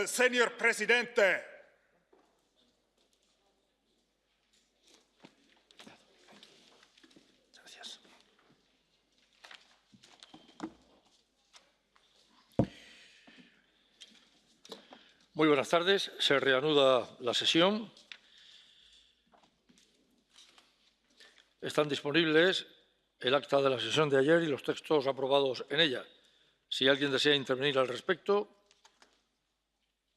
Señor Presidente, Gracias. Muy buenas tardes. Se reanuda la sesión. Están disponibles el acta de la sesión de ayer y los textos aprobados en ella. Si alguien desea intervenir al respecto,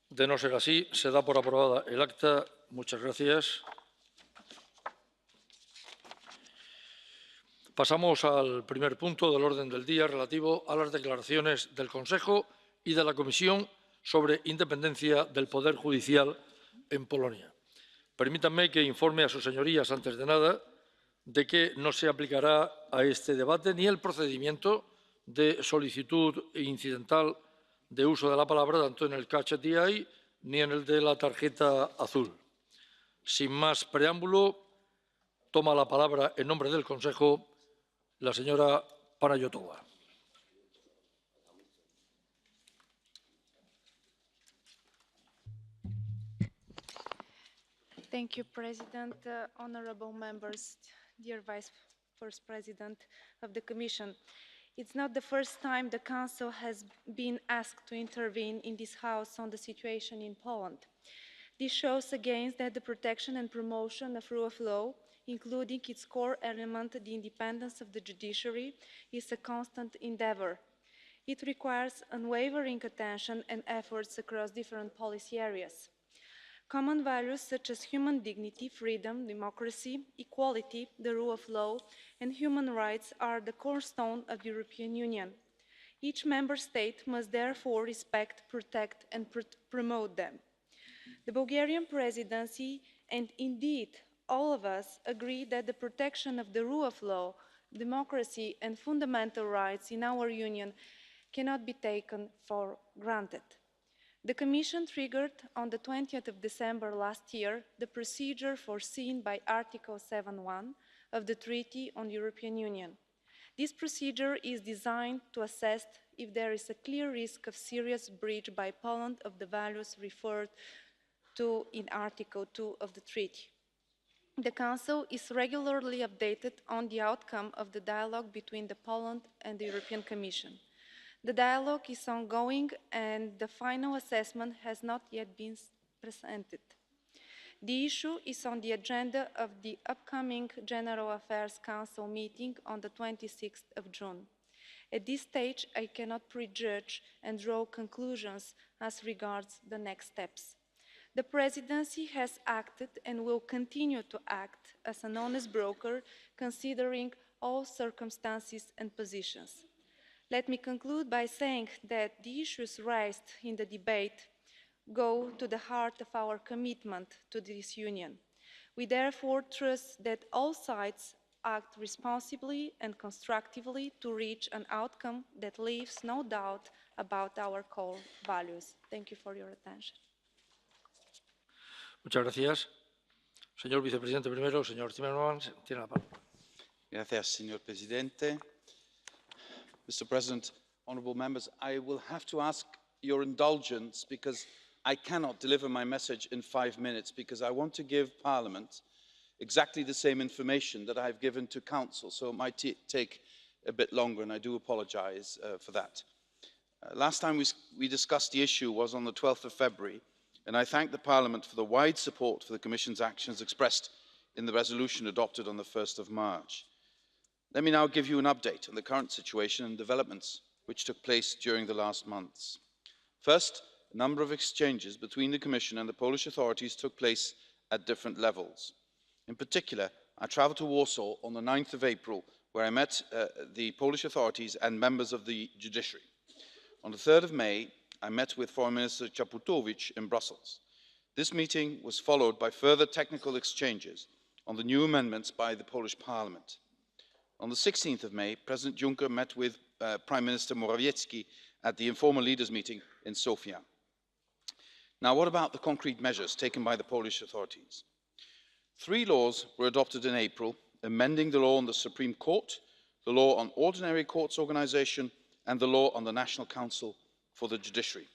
de no ser así, se da por aprobada el acta. Muchas gracias. Pasamos al primer punto del orden del día relativo a las declaraciones del Consejo y de la Comisión sobre independencia del Poder Judicial en Polonia. Permítanme que informe a sus señorías, antes de nada, de que no se aplicará a este debate ni el procedimiento de solicitud incidental de uso de la palabra, tanto en el catch the eye ni en el de la tarjeta azul. Sin más preámbulo, toma la palabra en nombre del Consejo la señora Panayotova. Thank you, President, honorable members, dear Vice First President of the Commission. It's not the first time the Council has been asked to intervene in this House on the situation in Poland. This shows again that the protection and promotion of rule of law, including its core element, the independence of the judiciary, is a constant endeavour. It requires unwavering attention and efforts across different policy areas. Common values such as human dignity, freedom, democracy, equality, the rule of law, and human rights are the cornerstone of the European Union. Each member state must therefore respect, protect, and promote them. The Bulgarian presidency, and indeed all of us, agree that the protection of the rule of law, democracy, and fundamental rights in our Union cannot be taken for granted. The Commission triggered on the 20th of December last year the procedure foreseen by Article 7.1 of the Treaty on the European Union. This procedure is designed to assess if there is a clear risk of serious breach by Poland of the values referred to in Article 2 of the Treaty. The Council is regularly updated on the outcome of the dialogue between Poland and the European Commission. The dialogue is ongoing and the final assessment has not yet been presented. The issue is on the agenda of the upcoming General Affairs Council meeting on the 26th of June. At this stage, I cannot prejudge and draw conclusions as regards the next steps. The Presidency has acted and will continue to act as an honest broker, considering all circumstances and positions. Let me conclude by saying that the issues raised in the debate go to the heart of our commitment to this Union. We therefore trust that all sides act responsibly and constructively to reach an outcome that leaves no doubt about our core values. Thank you for your attention. Muchas gracias. Señor Vicepresidente primero, señor Timmermans, tiene la palabra. Gracias, señor Presidente. Mr. President, honourable members, I will have to ask your indulgence because I cannot deliver my message in 5 minutes because I want to give Parliament exactly the same information that I have given to Council, so it might take a bit longer, and I do apologise for that. Last time we discussed the issue was on the 12th of February, and I thank the Parliament for the wide support for the Commission's actions expressed in the resolution adopted on the 1st of March. Let me now give you an update on the current situation and developments which took place during the last months. First, a number of exchanges between the Commission and the Polish authorities took place at different levels. In particular, I travelled to Warsaw on the 9th of April, where I met the Polish authorities and members of the judiciary. On the 3rd of May, I met with Foreign Minister Czaputowicz in Brussels. This meeting was followed by further technical exchanges on the new amendments by the Polish Parliament. On the 16th of May, President Juncker met with Prime Minister Morawiecki at the informal leaders' meeting in Sofia. Now, what about the concrete measures taken by the Polish authorities? 3 laws were adopted in April, amending the law on the Supreme Court, the law on ordinary courts organisation, and the law on the National Council for the Judiciary.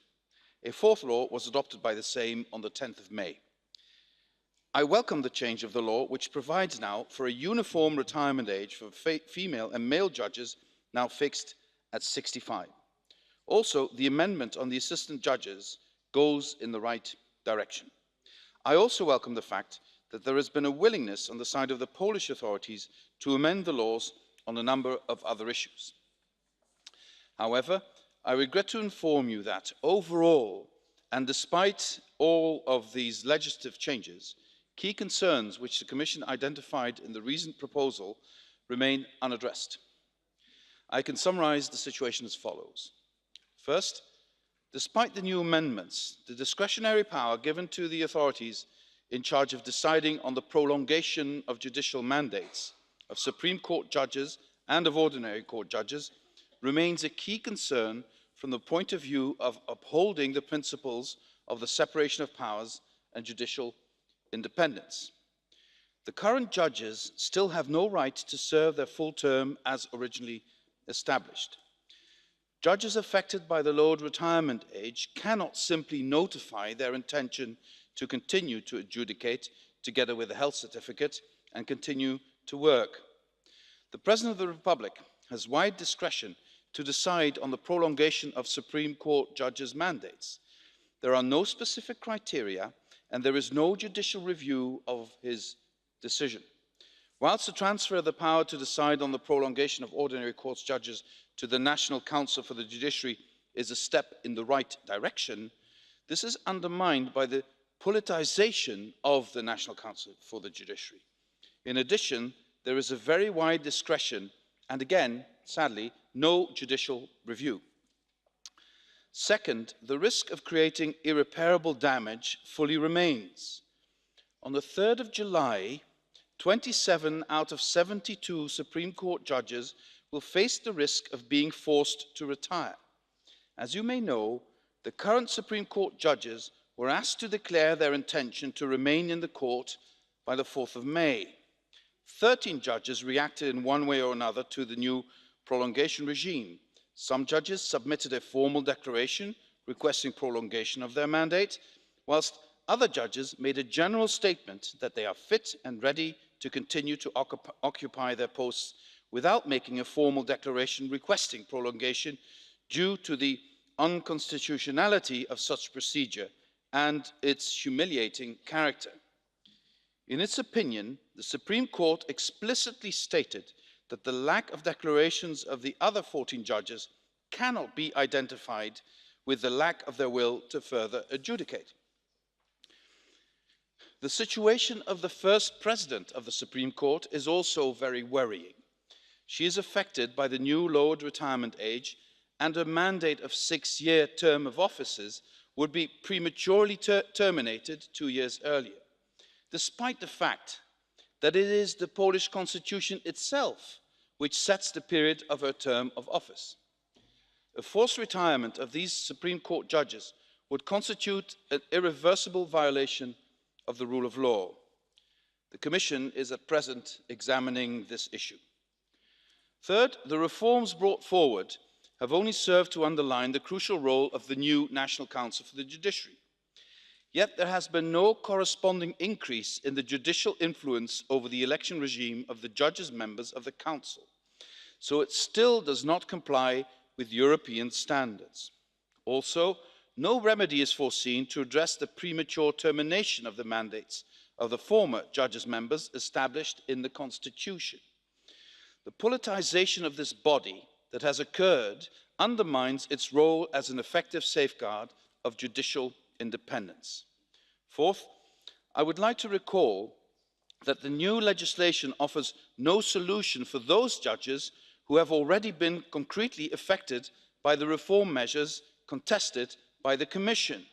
A fourth law was adopted by the same on the 10th of May. I welcome the change of the law, which provides now for a uniform retirement age for female and male judges, now fixed at 65. Also, the amendment on the assistant judges goes in the right direction. I also welcome the fact that there has been a willingness on the side of the Polish authorities to amend the laws on a number of other issues. However, I regret to inform you that overall, and despite all of these legislative changes, key concerns which the Commission identified in the recent proposal remain unaddressed. I can summarise the situation as follows. First, despite the new amendments, the discretionary power given to the authorities in charge of deciding on the prolongation of judicial mandates of Supreme Court judges and of ordinary court judges remains a key concern from the point of view of upholding the principles of the separation of powers and judicial independence. The current judges still have no right to serve their full term as originally established. Judges affected by the lowered retirement age cannot simply notify their intention to continue to adjudicate together with a health certificate and continue to work. The President of the Republic has wide discretion to decide on the prolongation of Supreme Court judges' mandates. There are no specific criteria and there is no judicial review of his decision. Whilst the transfer of the power to decide on the prolongation of ordinary courts judges to the National Council for the Judiciary is a step in the right direction, this is undermined by the politicisation of the National Council for the Judiciary. In addition, there is a very wide discretion and again, sadly, no judicial review. Second, the risk of creating irreparable damage fully remains. On the 3rd of July, 27 out of 72 Supreme Court judges will face the risk of being forced to retire. As you may know, the current Supreme Court judges were asked to declare their intention to remain in the court by the 4th of May. 13 judges reacted in one way or another to the new prolongation regime. Some judges submitted a formal declaration requesting prolongation of their mandate, whilst other judges made a general statement that they are fit and ready to continue to occupy their posts without making a formal declaration requesting prolongation due to the unconstitutionality of such procedure and its humiliating character. In its opinion, the Supreme Court explicitly stated that the lack of declarations of the other 14 judges cannot be identified with the lack of their will to further adjudicate. The situation of the first President of the Supreme Court is also very worrying. She is affected by the new lowered retirement age, and a mandate of 6-year term of offices would be prematurely terminated 2 years earlier, despite the fact that it is the Polish constitution itself which sets the period of her term of office. A forced retirement of these Supreme Court judges would constitute an irreversible violation of the rule of law. The Commission is at present examining this issue. Third, the reforms brought forward have only served to underline the crucial role of the new National Council for the Judiciary. Yet there has been no corresponding increase in the judicial influence over the election regime of the judges members of the Council, so it still does not comply with European standards. Also, no remedy is foreseen to address the premature termination of the mandates of the former judges members established in the Constitution. The politicisation of this body that has occurred undermines its role as an effective safeguard of judicial independence. Fourth, I would like to recall that the new legislation offers no solution for those judges who have already been concretely affected by the reform measures contested by the Commission.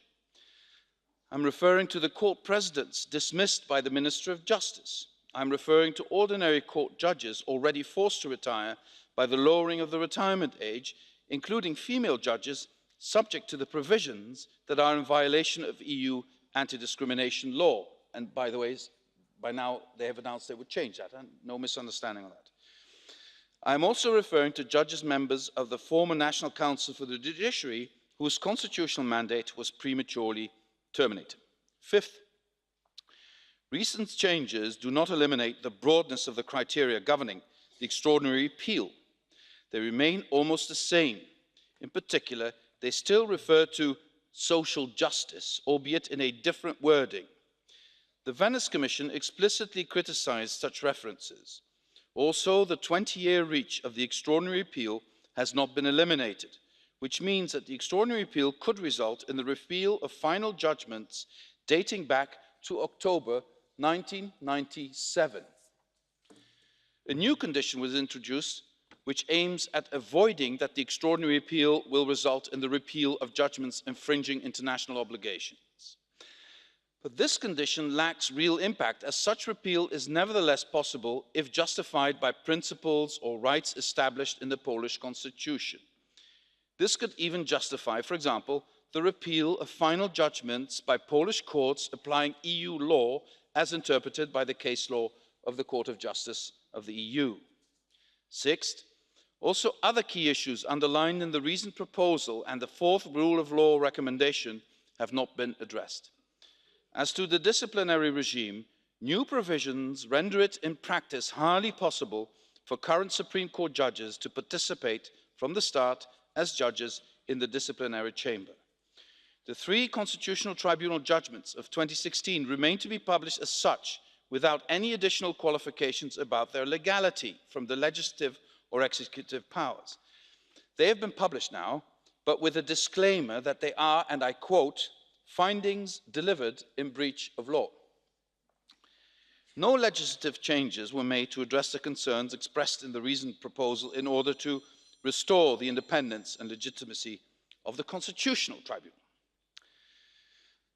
I'm referring to the court presidents dismissed by the Minister of Justice. I'm referring to ordinary court judges already forced to retire by the lowering of the retirement age, including female judges subject to the provisions that are in violation of EU anti-discrimination law. And by the way, by now they have announced they would change that, and no misunderstanding on that. I am also referring to judges members of the former National Council for the Judiciary whose constitutional mandate was prematurely terminated. Fifth, recent changes do not eliminate the broadness of the criteria governing the extraordinary appeal. They remain almost the same. In particular, they still refer to social justice, albeit in a different wording. The Venice Commission explicitly criticised such references. Also, the 20-year reach of the extraordinary appeal has not been eliminated, which means that the extraordinary appeal could result in the repeal of final judgments dating back to October 1997. A new condition was introduced which aims at avoiding that the extraordinary appeal will result in the repeal of judgments infringing international obligations. But this condition lacks real impact, as such repeal is nevertheless possible if justified by principles or rights established in the Polish constitution. This could even justify, for example, the repeal of final judgments by Polish courts applying EU law as interpreted by the case law of the Court of Justice of the EU. Sixth, also other key issues underlined in the recent proposal and the fourth rule of law recommendation have not been addressed. As to the disciplinary regime, new provisions render it in practice hardly possible for current Supreme Court judges to participate from the start as judges in the disciplinary chamber. The 3 Constitutional Tribunal judgments of 2016 remain to be published as such, without any additional qualifications about their legality from the legislative or executive powers. They have been published now, but with a disclaimer that they are, and I quote, findings delivered in breach of law. No legislative changes were made to address the concerns expressed in the recent proposal in order to restore the independence and legitimacy of the Constitutional Tribunal.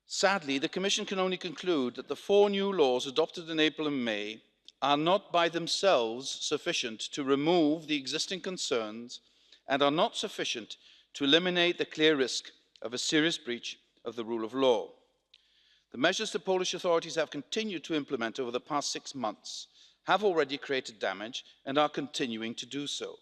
Sadly, the Commission can only conclude that the 4 new laws adopted in April and May are not by themselves sufficient to remove the existing concerns and are not sufficient to eliminate the clear risk of a serious breach of the rule of law. The measures the Polish authorities have continued to implement over the past 6 months have already created damage and are continuing to do so.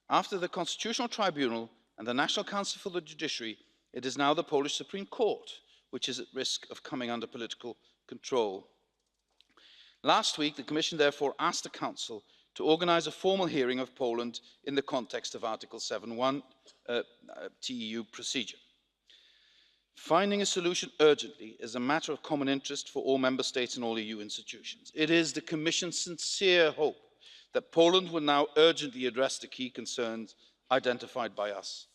After the Constitutional Tribunal and the National Council for the Judiciary, it is now the Polish Supreme Court which is at risk of coming under political control. Last week, the Commission therefore asked the Council to organise a formal hearing of Poland in the context of Article 7.1 TEU procedure. Finding a solution urgently is a matter of common interest for all Member States and all EU institutions. It is the Commission's sincere hope that Poland will now urgently address the key concerns identified by us.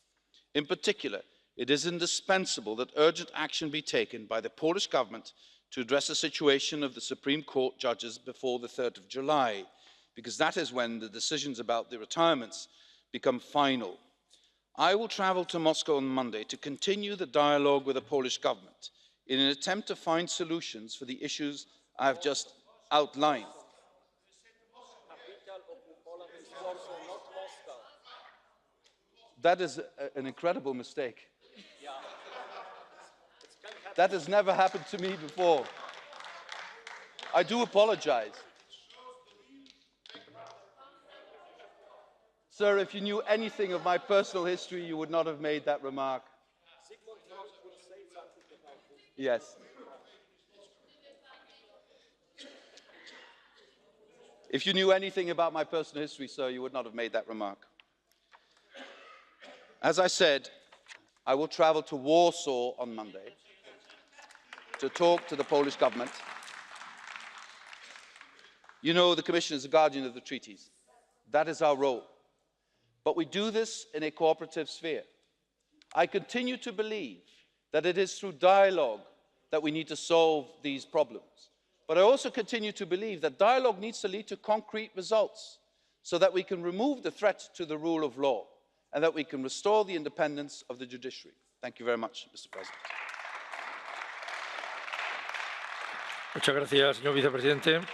In particular, it is indispensable that urgent action be taken by the Polish government to address the situation of the Supreme Court judges before the 3rd of July, because that is when the decisions about the retirements become final. I will travel to Moscow on Monday to continue the dialogue with the Polish government in an attempt to find solutions for the issues I have just outlined. That is an incredible mistake. That has never happened to me before. I do apologize. Sir, if you knew anything of my personal history, you would not have made that remark. Yes. If you knew anything about my personal history, sir, you would not have made that remark. As I said, I will travel to Warsaw on Monday to talk to the Polish government. You know, the Commission is the guardian of the treaties. That is our role. But we do this in a cooperative sphere. I continue to believe that it is through dialogue that we need to solve these problems. But I also continue to believe that dialogue needs to lead to concrete results so that we can remove the threat to the rule of law and that we can restore the independence of the judiciary. Thank you very much, Mr. President. Muchas gracias, señor vicepresidente.